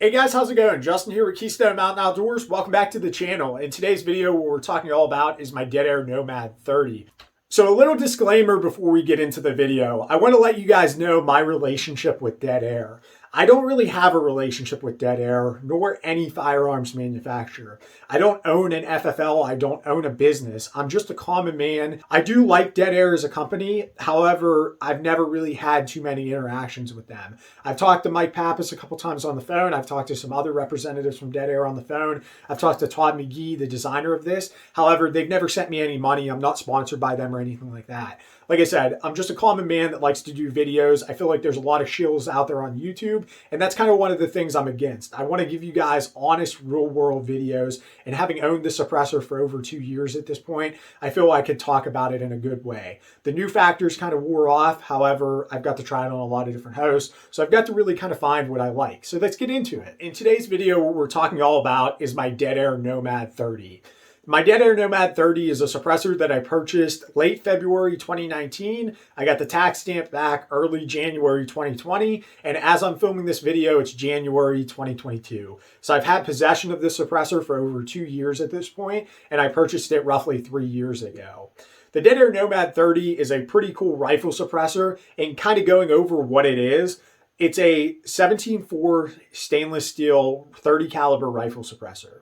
Hey guys, how's it going? Justin here with Keystone Mountain Outdoors. Welcome back to the channel. In today's video, what we're talking all about is my Dead Air Nomad 30. So a little disclaimer before we get into the video. I want to let you guys know my relationship with Dead Air. I don't really have a relationship with Dead Air, nor any firearms manufacturer. I don't own an FFL. I don't own a business. I'm just a common man. I do like Dead Air as a company. However, I've never really had too many interactions with them. I've talked to Mike Pappas a couple times on the phone. I've talked to some other representatives from Dead Air on the phone. I've talked to Todd McGee, the designer of this. However, they've never sent me any money. I'm not sponsored by them or anything like that. Like I said, I'm just a common man that likes to do videos. I feel like there's a lot of shills out there on YouTube, and that's kind of one of the things I'm against. I want to give you guys honest, real-world videos, and having owned the suppressor for over 2 years at this point, I feel I could talk about it in a good way. The new factors kind of wore off. However, I've got to try it on a lot of different hosts, so I've got to really kind of find what I like. So let's get into it. In today's video, what we're talking all about is my Dead Air Nomad 30. My Dead Air Nomad 30 is a suppressor that I purchased late February 2019. I got the tax stamp back early January 2020. And as I'm filming this video, it's January 2022. So I've had possession of this suppressor for over 2 years at this point, and I purchased it roughly 3 years ago. The Dead Air Nomad 30 is a pretty cool rifle suppressor, and kind of going over what it is, it's a 17.4 stainless steel 30 caliber rifle suppressor.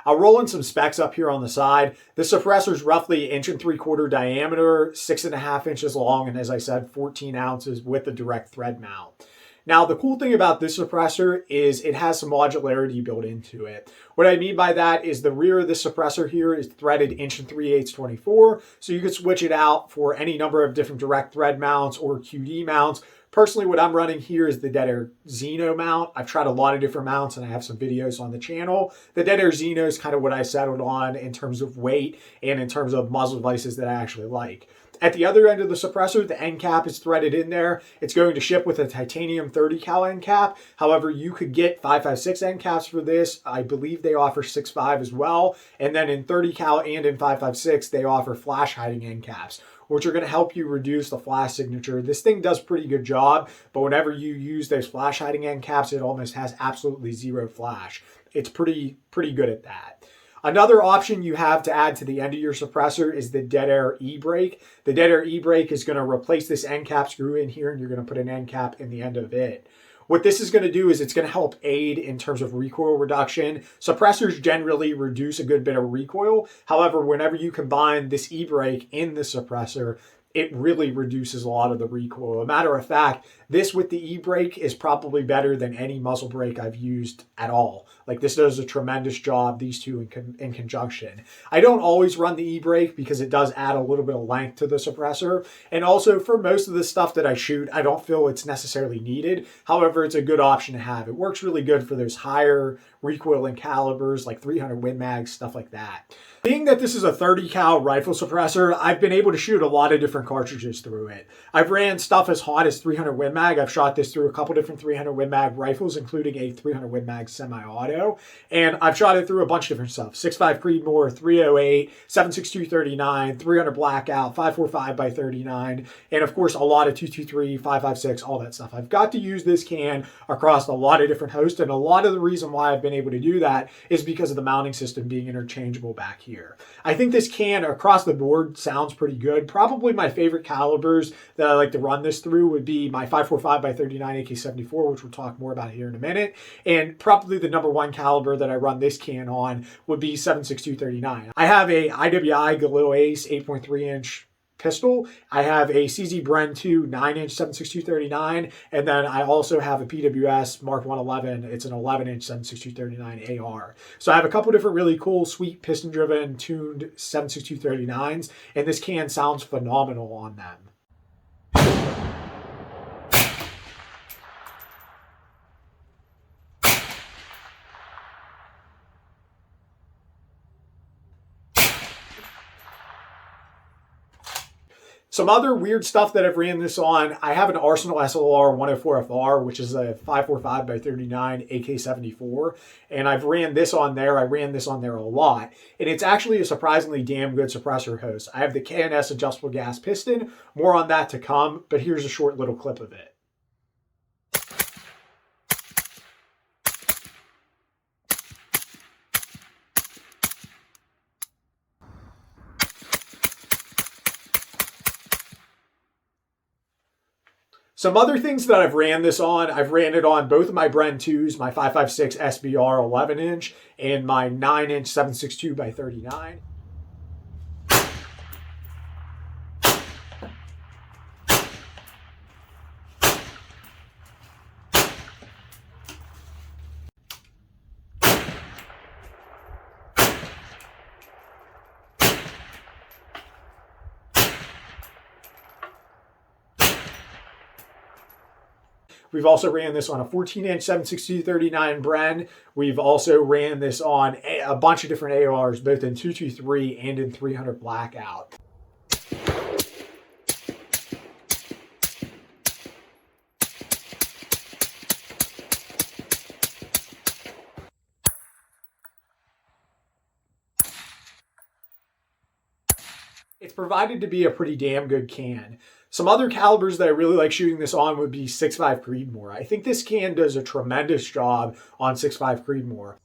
I'll roll in some specs up here on the side. This suppressor is roughly 1.75 inch diameter, 6.5 inches long, and as I said, 14 ounces with a direct thread mount. Now, the cool thing about this suppressor is it has some modularity built into it. What I mean by that is the rear of the suppressor here is threaded 1 3/8 24, so you can switch it out for any number of different direct thread mounts or QD mounts. Personally, what I'm running here is the Dead Air Xeno mount. I've tried a lot of different mounts and I have some videos on the channel. The Dead Air Xeno is kind of what I settled on in terms of weight and in terms of muzzle devices that I actually like. At the other end of the suppressor, the end cap is threaded in there. It's going to ship with a titanium 30 cal end cap. However, you could get 5.56 end caps for this. I believe they offer 6.5 as well. And then in 30 cal and in 5.56, they offer flash hiding end caps, which are going to help you reduce the flash signature. This thing does a pretty good job, but whenever you use those flash hiding end caps, it almost has absolutely zero flash. It's pretty good at that. Another option you have to add to the end of your suppressor is the Dead Air E-brake. The Dead Air E-brake is going to replace this end cap screw in here, and you're going to put an end cap in the end of it. What this is going to do is it's going to help aid in terms of recoil reduction. Suppressors generally reduce a good bit of recoil. However, whenever you combine this e-brake in the suppressor, it really reduces a lot of the recoil. A matter of fact, this with the e-brake is probably better than any muzzle brake I've used at all. Like, this does a tremendous job, these two in conjunction. I don't always run the e-brake because it does add a little bit of length to the suppressor. And also, for most of the stuff that I shoot, I don't feel it's necessarily needed. However, it's a good option to have. It works really good for those higher recoiling calibers, like 300 Win Mags, stuff like that. Being that this is a 30 cal rifle suppressor, I've been able to shoot a lot of different cartridges through it. I've ran stuff as hot as 300 Win Mag. I've shot this through a couple different 300 Win Mag rifles, including a 300 Win Mag semi-auto. And I've shot it through a bunch of different stuff. 6.5 Creedmoor, 308, 7.62 300 Blackout, 5.45 by 39, and of course a lot of 223, 5.56, all that stuff. I've got to use this can across a lot of different hosts, and a lot of the reason why I've been able to do that is because of the mounting system being interchangeable back here. I think this can across the board sounds pretty good. Probably my favorite calibers that I like to run this through would be my 5.45 by 39 AK-74, which we'll talk more about here in a minute. And probably the number one caliber that I run this can on would be 7.62 39. I have a IWI Galil Ace 8.3 inch pistol. I have a CZ Bren 2 9-inch 7.62 39, and then I also have a PWS Mark 111. It's an 11-inch 7.62 39 AR. So I have a couple different really cool, sweet piston-driven, tuned 7.62 39s, and this can sounds phenomenal on them. Some other weird stuff that I've ran this on, I have an Arsenal SLR 104FR, which is a 5.45 by 39 AK-74, and I've ran this on there. I ran this on there a lot, and it's actually a surprisingly damn good suppressor host. I have the K&S adjustable gas piston, more on that to come, but here's a short little clip of it. Some other things that I've ran this on, I've ran it on both of my Bren 2s, my 5.56 SBR 11-inch and my 9-inch 7.62 by 39. We've also ran this on a 14-inch 7.62-39 Bren. We've also ran this on a bunch of different ARs, both in 223 and in 300 blackout. It's provided to be a pretty damn good can. Some other calibers that I really like shooting this on would be 6.5 Creedmoor. I think this can does a tremendous job on 6.5 Creedmoor.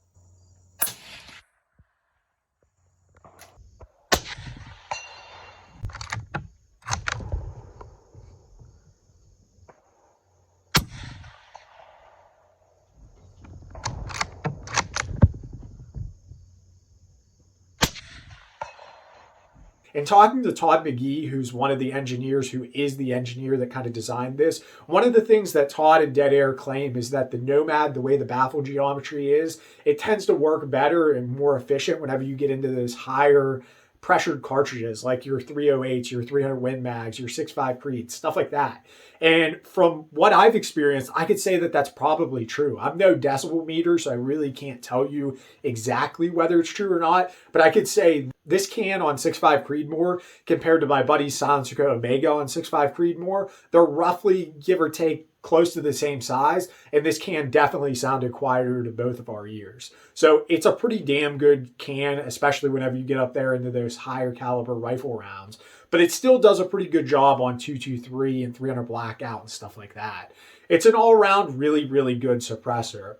And talking to Todd McGee, who's one of the engineers, who is the engineer that kind of designed this, one of the things that Todd and Dead Air claim is that the Nomad, the way the baffle geometry is, it tends to work better and more efficient whenever you get into those higher pressured cartridges like your 308s, your 300 Win Mags, your 6.5 Creeds, stuff like that. And from what I've experienced, I could say that that's probably true. I'm no decibel meter, so I really can't tell you exactly whether it's true or not, but I could say this can on 6.5 Creedmoor compared to my buddy's Silencer Omega on 6.5 Creedmoor, they're roughly, give or take, close to the same size, and this can definitely sounded quieter to both of our ears. So it's a pretty damn good can, especially whenever you get up there into those higher caliber rifle rounds. But it still does a pretty good job on 223 and 300 blackout and stuff like that. It's an all-around really, really good suppressor.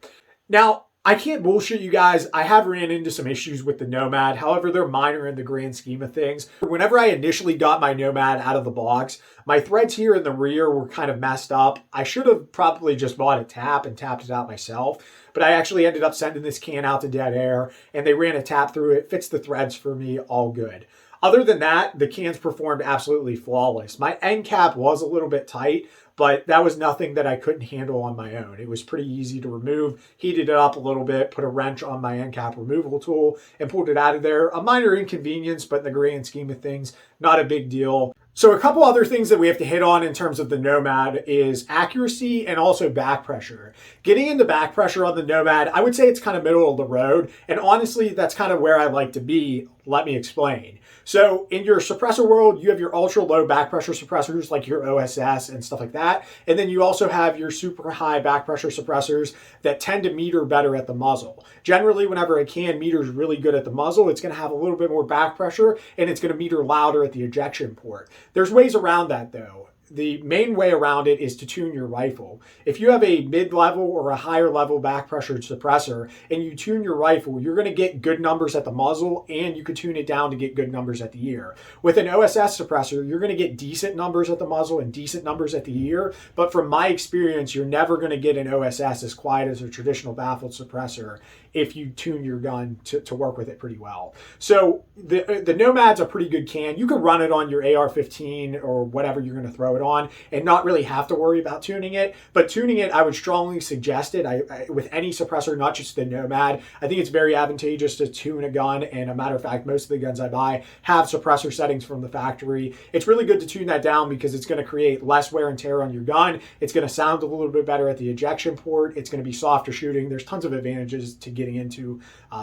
Now, I can't bullshit you guys. I have ran into some issues with the Nomad. However, they're minor in the grand scheme of things. Whenever I initially got my Nomad out of the box, my threads here in the rear were kind of messed up. I should have probably just bought a tap and tapped it out myself. But I actually ended up sending this can out to Dead Air, and they ran a tap through it, fits the threads for me, all good. Other than that, the cans performed absolutely flawless. My end cap was a little bit tight, but that was nothing that I couldn't handle on my own. It was pretty easy to remove, heated it up a little bit, put a wrench on my end cap removal tool, and pulled it out of there. A minor inconvenience, but in the grand scheme of things, not a big deal. So a couple other things that we have to hit on in terms of the Nomad is accuracy and also back pressure. Getting into back pressure on the Nomad, I would say it's kind of middle of the road. And honestly, that's kind of where I like to be. Let me explain. So in your suppressor world, you have your ultra low back pressure suppressors like your OSS and stuff like that. And then you also have your super high back pressure suppressors that tend to meter better at the muzzle. Generally, whenever a can meters really good at the muzzle, it's going to have a little bit more back pressure and it's going to meter louder at the ejection port. There's ways around that though. The main way around it is to tune your rifle. If you have a mid-level or a higher level back pressure suppressor and you tune your rifle, you're going to get good numbers at the muzzle and you can tune it down to get good numbers at the ear. With an OSS suppressor, you're going to get decent numbers at the muzzle and decent numbers at the ear, but from my experience, you're never going to get an OSS as quiet as a traditional baffled suppressor if you tune your gun to work with it pretty well. So the Nomad's a pretty good can. You can run it on your AR-15 or whatever you're going to throw it on and not really have to worry about tuning it. But tuning it, I would strongly suggest it with any suppressor, not just the Nomad. I think it's very advantageous to tune a gun. And a matter of fact, most of the guns I buy have suppressor settings from the factory. It's really good to tune that down because it's going to create less wear and tear on your gun. It's going to sound a little bit better at the ejection port. It's going to be softer shooting. There's tons of advantages to getting into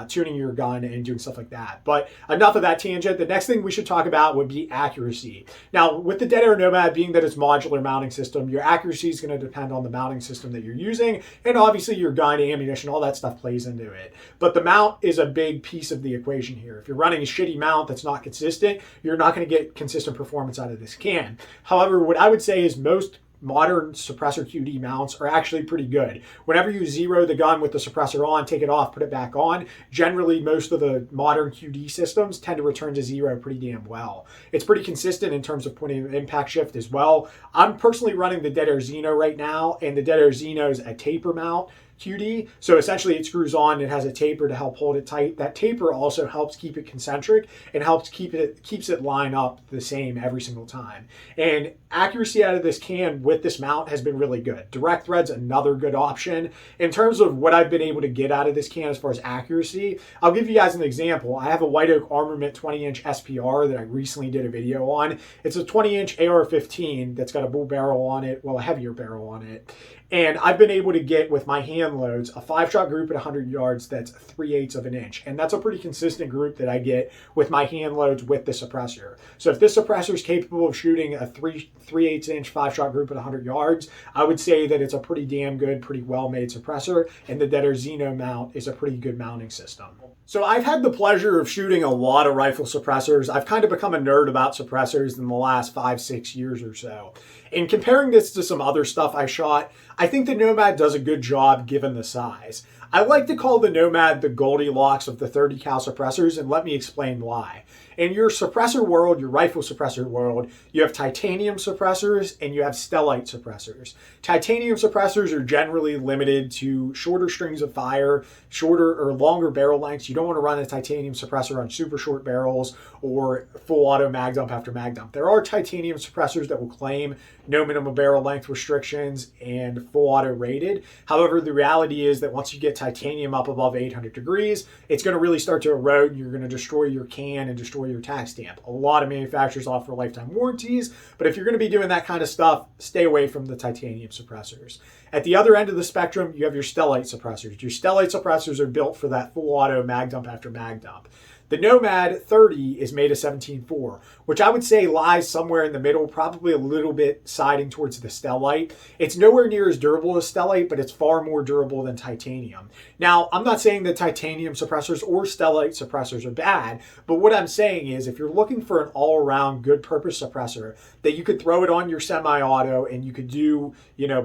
tuning your gun and doing stuff like that. But enough of that tangent. The next thing we should talk about would be accuracy. Now, with the Dead Air Nomad, being that it's modular mounting system, your accuracy is going to depend on the mounting system that you're using, and obviously your gun, ammunition, all that stuff plays into it. But the mount is a big piece of the equation here. If you're running a shitty mount that's not consistent, you're not going to get consistent performance out of this can. However, what I would say is most modern suppressor QD mounts are actually pretty good. Whenever you zero the gun with the suppressor on, take it off, put it back on, generally most of the modern QD systems tend to return to zero pretty damn well. It's pretty consistent in terms of point of impact shift as well. I'm personally running the Dead Air Xeno right now, and the Dead Air Xeno is a taper mount QD. So essentially it screws on, it has a taper to help hold it tight. That taper also helps keep it concentric and keeps it line up the same every single time. And accuracy out of this can with this mount has been really good. Direct thread's another good option. In terms of what I've been able to get out of this can as far as accuracy, I'll give you guys an example. I have a White Oak Armament 20-inch SPR that I recently did a video on. It's a 20-inch AR-15 that's got a bull barrel on it, well, a heavier barrel on it. And I've been able to get with my hand loads a 5-shot group at 100 yards that's 3/8 of an inch. And that's a pretty consistent group that I get with my hand loads with the suppressor. So if this suppressor is capable of shooting a 3/8 inch 5-shot group at 100 yards, I would say that it's a pretty damn good, pretty well-made suppressor. And the Dead Air Xeno mount is a pretty good mounting system. So I've had the pleasure of shooting a lot of rifle suppressors. I've kind of become a nerd about suppressors in the last 5-6 years or so. And comparing this to some other stuff I shot, I think the Nomad does a good job given the size. I like to call the Nomad the Goldilocks of the 30 cal suppressors, and let me explain why. In your suppressor world, your rifle suppressor world, you have titanium suppressors and you have stellite suppressors. Titanium suppressors are generally limited to shorter strings of fire, shorter or longer barrel lengths. You don't want to run a titanium suppressor on super short barrels or full auto mag dump after mag dump. There are titanium suppressors that will claim no minimum barrel length restrictions and full auto rated. However, the reality is that once you get titanium up above 800 degrees, it's going to really start to erode. You're going to destroy your can and destroy your tax stamp. A lot of manufacturers offer lifetime warranties, but if you're going to be doing that kind of stuff, stay away from the titanium suppressors. At the other end of the spectrum, you have your stellite suppressors. Your stellite suppressors are built for that full auto mag dump after mag dump. The Nomad 30 is made of 17.4, which I would say lies somewhere in the middle, probably a little bit siding towards the stellite. It's nowhere near as durable as stellite, but it's far more durable than titanium. Now, I'm not saying that titanium suppressors or stellite suppressors are bad, but what I'm saying is if you're looking for an all-around good purpose suppressor that you could throw it on your semi-auto and you could do,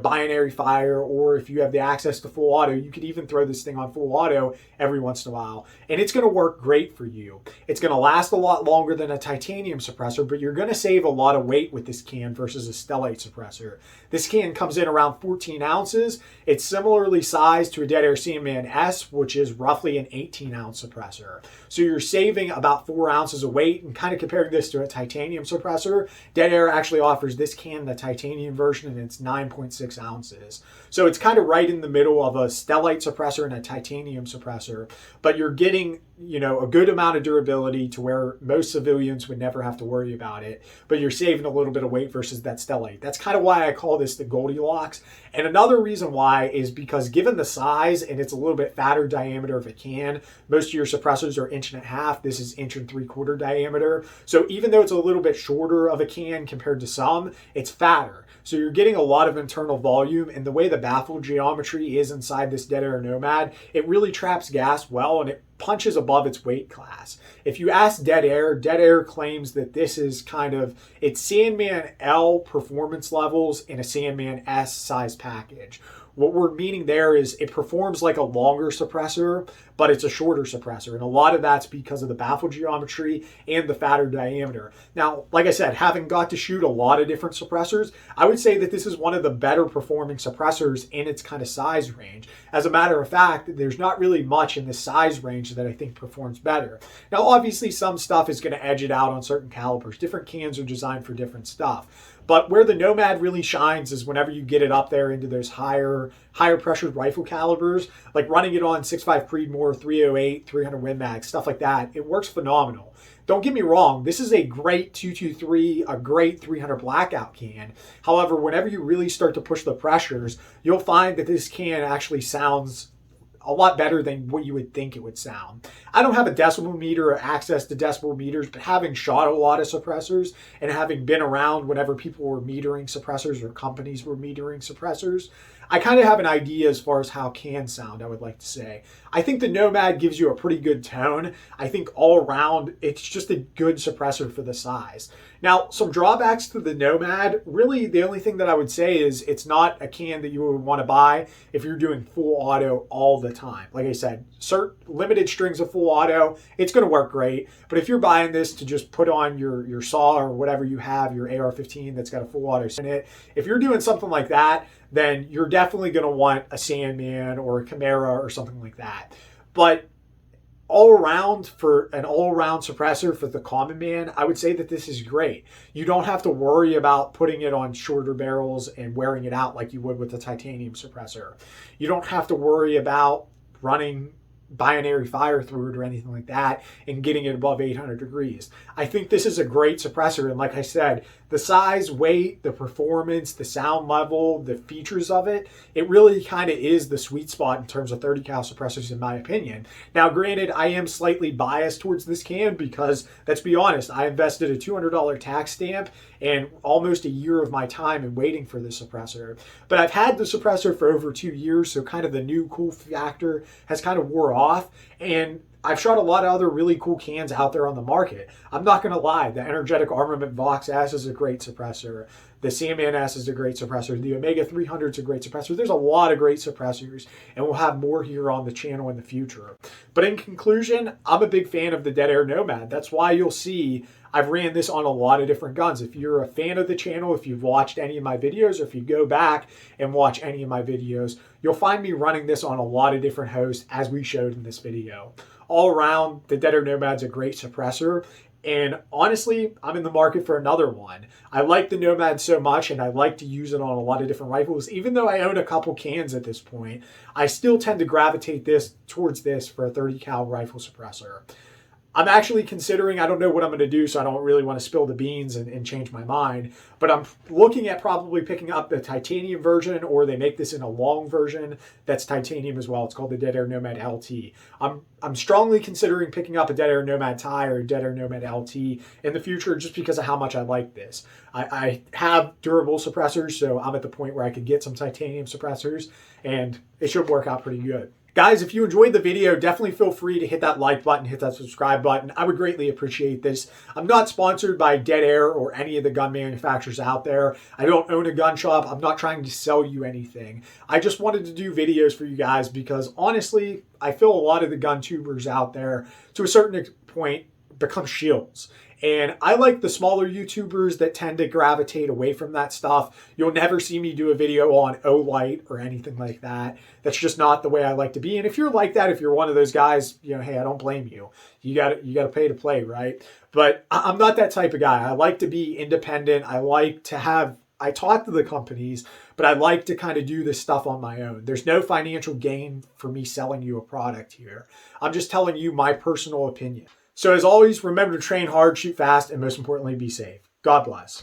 binary fire, or if you have the access to full auto, you could even throw this thing on full auto every once in a while, and it's going to work great for you. It's going to last a lot longer than a titanium suppressor, but you're going to save a lot of weight with this can versus a stellite suppressor. This can comes in around 14 ounces. It's similarly sized to a Dead Air Sandman S, which is roughly an 18-ounce suppressor. So you're saving about 4 ounces of weight, and kind of comparing this to a titanium suppressor, Dead Air actually offers this can the titanium version, and it's 9.6 ounces. So it's kind of right in the middle of a stellite suppressor and a titanium suppressor, but you're getting, a good amount of durability to where most civilians would never have to worry about it, but you're saving a little bit of weight versus that stellite. That's kind of why I call this the Goldilocks. And another reason why is because given the size and it's a little bit fatter diameter of a can, most of your suppressors are 1.5 inches. This is 1.75 inch diameter. So even though it's a little bit shorter of a can compared to some, it's fatter. So you're getting a lot of internal volume, and the way the baffle geometry is inside this Dead Air Nomad, it really traps gas well, and it punches above its weight class. If you ask Dead Air claims that this is it's Sandman L performance levels in a Sandman S size package. What we're meaning there is it performs like a longer suppressor, but it's a shorter suppressor. And a lot of that's because of the baffle geometry and the fatter diameter. Now, like I said, having got to shoot a lot of different suppressors, I would say that this is one of the better performing suppressors in its kind of size range. As a matter of fact, there's not really much in the size range that I think performs better. Now, obviously, some stuff is going to edge it out on certain calibers. Different cans are designed for different stuff. But where the Nomad really shines is whenever you get it up there into those higher pressured rifle calibers, like running it on 6.5 Creedmoor, 308, 300 Win Mag, stuff like that. It works phenomenal. Don't get me wrong, this is a great 223, a great 300 Blackout can. However, whenever you really start to push the pressures, you'll find that this can actually sounds a lot better than what you would think it would sound. I don't have a decibel meter or access to decibel meters, but having shot a lot of suppressors and having been around whenever people were metering suppressors or companies were metering suppressors, I kind of have an idea as far as how cans sound, I would like to say. I think the Nomad gives you a pretty good tone. I think all around, it's just a good suppressor for the size. Now, some drawbacks to the Nomad, really the only thing that I would say is it's not a can that you would want to buy if you're doing full auto all the time. Like I said, limited strings of full auto, it's going to work great. But if you're buying this to just put on your saw or whatever you have, your AR-15 that's got a full auto in it, if you're doing something like that, then you're definitely going to want a Sandman or a Chimera or something like that. But for an all-around suppressor for the common man, I would say that this is great. You don't have to worry about putting it on shorter barrels and wearing it out like you would with the titanium suppressor. You don't have to worry about running binary fire through it or anything like that and getting it above 800 degrees. I think this is a great suppressor, and like I said, the size, weight, the performance, the sound level, the features of it, it really kind of is the sweet spot in terms of 30 cal suppressors in my opinion. Now granted, I am slightly biased towards this can because, let's be honest, I invested a $200 tax stamp and almost a year of my time in waiting for this suppressor. But I've had the suppressor for over 2 years, so kind of the new cool factor has kind of wore off, and I've shot a lot of other really cool cans out there on the market. I'm not going to lie, the Energetic Armament Vox S is a great suppressor. The Sandman S is a great suppressor. The Omega 300 is a great suppressor. There's a lot of great suppressors, and we'll have more here on the channel in the future. But in conclusion, I'm a big fan of the Dead Air Nomad. That's why you'll see I've ran this on a lot of different guns. If you're a fan of the channel, if you've watched any of my videos, or if you go back and watch any of my videos, you'll find me running this on a lot of different hosts as we showed in this video. All around, the Dead Air Nomad's a great suppressor, and honestly, I'm in the market for another one. I like the Nomad so much, and I like to use it on a lot of different rifles. Even though I own a couple cans at this point, I still tend to gravitate towards this for a 30 cal rifle suppressor. I'm actually considering, I don't know what I'm going to do, so I don't really want to spill the beans and change my mind, but I'm looking at probably picking up the titanium version, or they make this in a long version that's titanium as well. It's called the Dead Air Nomad LT. I'm strongly considering picking up a Dead Air Nomad Tie or a Dead Air Nomad LT in the future just because of how much I like this. I have durable suppressors, so I'm at the point where I could get some titanium suppressors, and it should work out pretty good. Guys, if you enjoyed the video, definitely feel free to hit that like button, hit that subscribe button. I would greatly appreciate this. I'm not sponsored by Dead Air or any of the gun manufacturers out there. I don't own a gun shop. I'm not trying to sell you anything. I just wanted to do videos for you guys because honestly, I feel a lot of the gun tubers out there, to a certain point, become shills. And I like the smaller YouTubers that tend to gravitate away from that stuff. You'll never see me do a video on Olight or anything like that. That's just not the way I like to be. And if you're like that, if you're one of those guys, you know, hey, I don't blame you. You got to pay to play, right? But I'm not that type of guy. I like to be independent. I talk to the companies, but I like to kind of do this stuff on my own. There's no financial gain for me selling you a product here. I'm just telling you my personal opinion. So as always, remember to train hard, shoot fast, and most importantly, be safe. God bless.